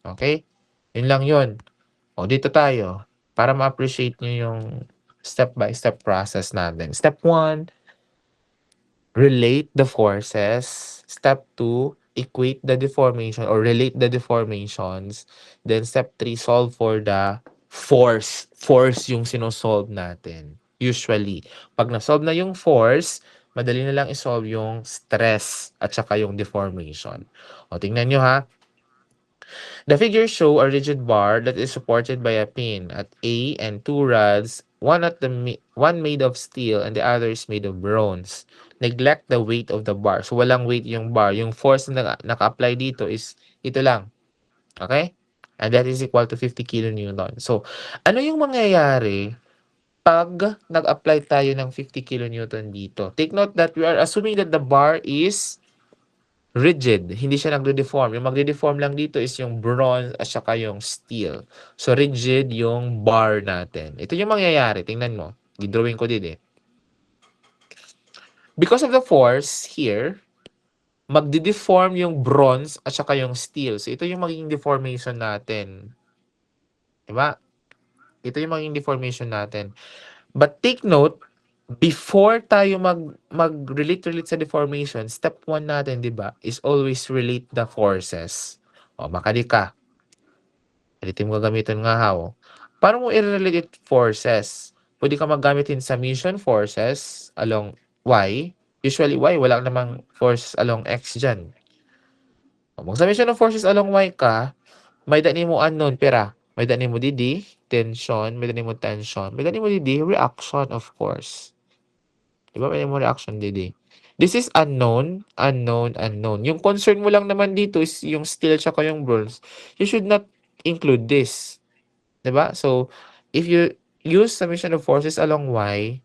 Okay? Yun lang yun. O, dito tayo. Para ma-appreciate nyo yung step-by-step process natin. Step 1, relate the forces. Step 2, equate the deformation or relate the deformations. Then step 3, solve for the force. Force yung sinosolve natin. Usually, pag na-solve na yung force, madali na lang isolve yung stress at saka yung deformation. O, tingnan nyo ha. The figures show a rigid bar that is supported by a pin at A and two rods, one made of steel and the other is made of bronze. Neglect the weight of the bar. So walang weight yung bar. Yung force na naka-apply dito is ito lang. Okay? And that is equal to 50 kilonewton. So, ano yung mangyayari pag nag-apply tayo ng 50 kilonewton dito? Take note that we are assuming that the bar is rigid, hindi siya nagde-deform. Yung magde-deform lang dito is yung bronze at saka yung steel. So, rigid yung bar natin. Ito yung mangyayari. Tingnan mo. Gidrawing ko din eh. Because of the force here, magde-deform yung bronze at saka yung steel. So, ito yung magiging deformation natin. Diba? Ito yung magiging deformation natin. But take note, before tayo mag-relate sa deformation, step 1 natin, di ba, is always relate the forces. O, makali ka. Ulitin mo gagamitin nga how. Paano mo i-relate forces? Pwede ka maggamitin summation forces along Y. Usually Y, wala namang force along X dyan. O, mag-summation of forces along Y ka, may dani mo unknown pera. May dani mo didi, tension, may dani mo tension. May dani mo didi, reaction of course. Diba may dani mo reaction didi. This is unknown, unknown, unknown. Yung concern mo lang naman dito is yung steel tsaka yung bronze. You should not include this. Diba? So, if you use summation of forces along Y,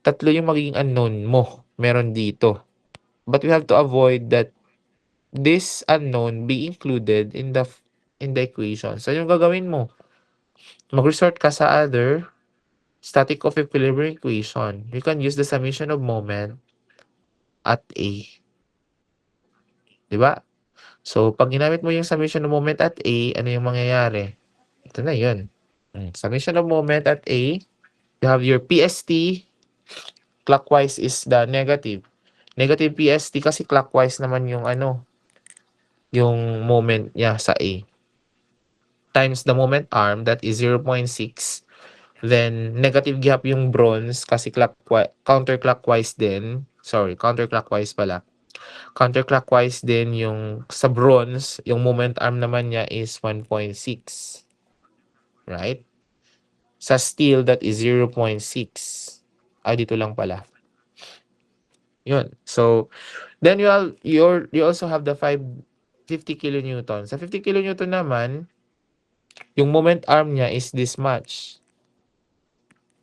tatlo yung magiging unknown mo. Meron dito. But we have to avoid that this unknown be included in the equation. So, yung gagawin mo, mag-resort ka sa other static of equilibrium equation. You can use the summation of moment at A. Diba? So, pag ginamit mo yung summation of moment at A, ano yung mangyayari? Ito na yun. Summation of moment at A, you have your PST, clockwise is the negative. Negative PST kasi clockwise naman yung yung moment niya sa A. Times the moment arm, that is 0.6. Then, negative gap yung bronze kasi counterclockwise din. Sorry, counterclockwise pala. Counterclockwise din yung sa bronze, yung moment arm naman niya is 1.6. Right? Sa steel, that is 0.6. Dito lang pala. Yun. So, then you also have the 50 kilonewton. Sa 50 kilonewton naman, yung moment arm niya is this much.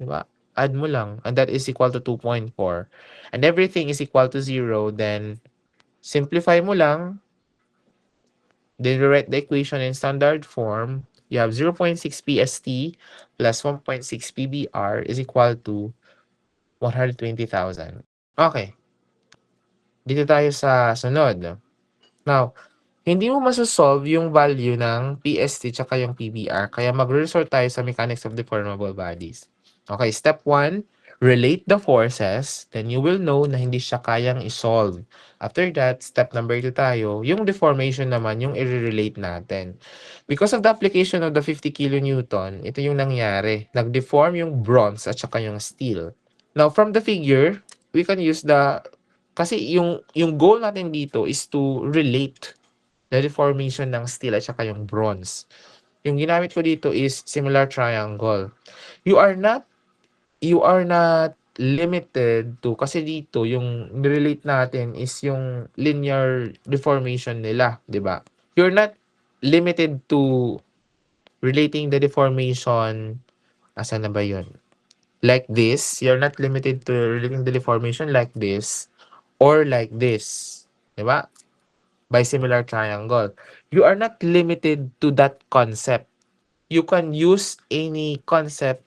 Diba? Add mo lang. And that is equal to 2.4. And everything is equal to 0. Then, simplify mo lang. Then, rewrite the equation in standard form. You have 0.6 PST plus 1.6 PBR is equal to 120,000. Okay. Dito tayo sa sunod. Now, hindi mo masosolve yung value ng PST tsaka yung PBR. Kaya mag-resort tayo sa mechanics of deformable bodies. Okay, step 1, relate the forces. Then you will know na hindi siya kayang isolve. After that, step number 2 tayo. Yung deformation naman, yung i-relate natin. Because of the application of the 50 kilonewton, ito yung nangyari. Nag-deform yung bronze at saka yung steel. Now, from the figure, we can use kasi yung goal natin dito is to relate the deformation ng steel at saka yung bronze. Yung ginamit ko dito is similar triangle. You are not limited to, kasi dito yung relate natin is yung linear deformation nila, 'di ba? You're not limited to relating the deformation, asan na ba yun? Like this, you're not limited to relating the deformation like this or like this, 'di ba? By similar triangle. You are not limited to that concept. You can use any concept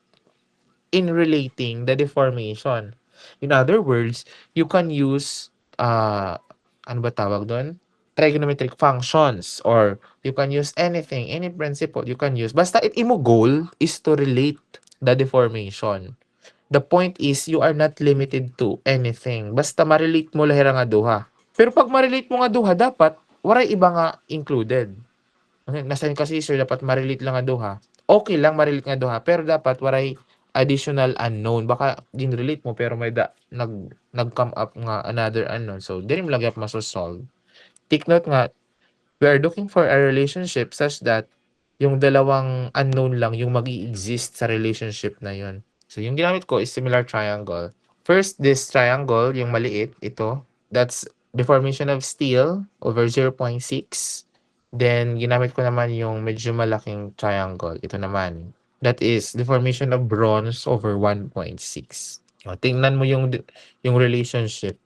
in relating the deformation. In other words, you can use, ano ba tawag doon? trigonometric functions, or you can use anything, any principle you can use. Basta imo goal is to relate the deformation. The point is, you are not limited to anything. Basta ma-relate mo lahira nga duha. Pero pag ma-relate mo nga duha, dapat waray iba nga included. Okay, nasan kasi sir, dapat ma-relate lang nga duha. Okay lang ma-relate nga duha, pero dapat waray additional unknown. Baka din-relate mo, pero may nag-come up nga another unknown. So, dili mo lagi masosolve. Take note nga, we are looking for a relationship such that yung dalawang unknown lang yung mag-i-exist sa relationship na yun. So, yung ginamit ko is similar triangle. First, this triangle, yung maliit, ito, that's deformation of steel over 0.6. Then, ginamit ko naman yung medyo malaking triangle. Ito naman. That is deformation of bronze over 1.6. O, tingnan mo yung relationship.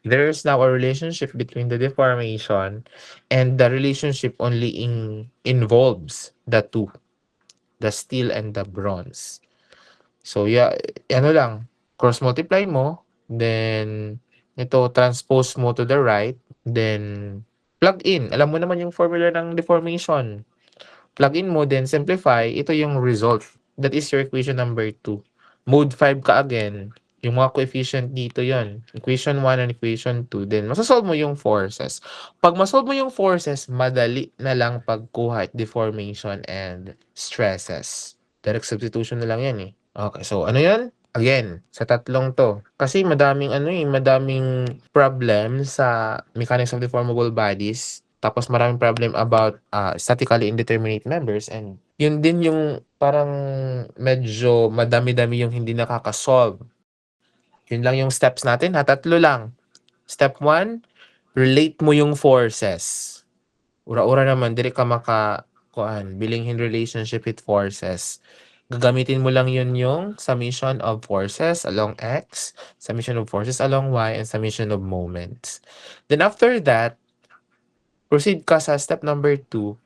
There is now a relationship between the deformation, and the relationship only involves the two, the steel and the bronze. So yeah, ano lang, cross multiply mo, then ito transpose mo to the right, then plug in. Alam mo naman yung formula ng deformation. Plug in mo, then simplify, ito yung result. That is your equation number 2. Mode 5 ka again. Yung mga coefficient dito yon, equation 1 and equation 2. Then, masasolve mo yung forces. Pag masolve mo yung forces, madali na lang pagkuha at deformation and stresses. Direct substitution na lang yan eh. Okay, so ano yan? Again, sa tatlong to. Kasi madaming problem sa mechanics of deformable bodies. Tapos maraming problem about statically indeterminate members, and yun din yung parang medyo madami-dami yung hindi nakaka-solve. Yun lang yung steps natin ha, tatlo lang. Step 1, relate mo yung forces. Ura-ura naman, dili ka bilinghin relationship with forces. Gagamitin mo lang yun yung summation of forces along x, summation of forces along y, and summation of moments. Then after that, proceed ka sa step number 2.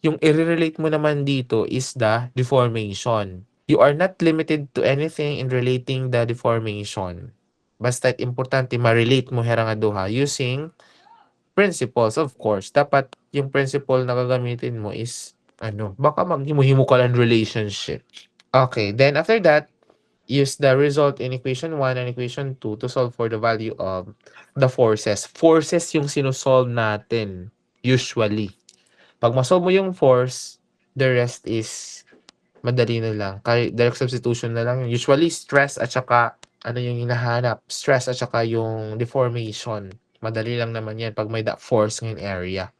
Yung i-relate mo naman dito is the deformation. You are not limited to anything in relating the deformation. Basta importante ma-relate mo hera nga duha using principles, of course. Dapat yung principle na gagamitin mo is baka maghimu-himo ka lang relationship. Okay, then after that, use the result in equation 1 and equation 2 to solve for the value of the forces. Forces yung sinosolve natin usually. Pag masolve mo yung force, the rest is madali na lang. Kaya direct substitution na lang. Usually, stress at saka yung hinahanap. Stress at saka yung deformation. Madali lang naman yan pag may force ng area.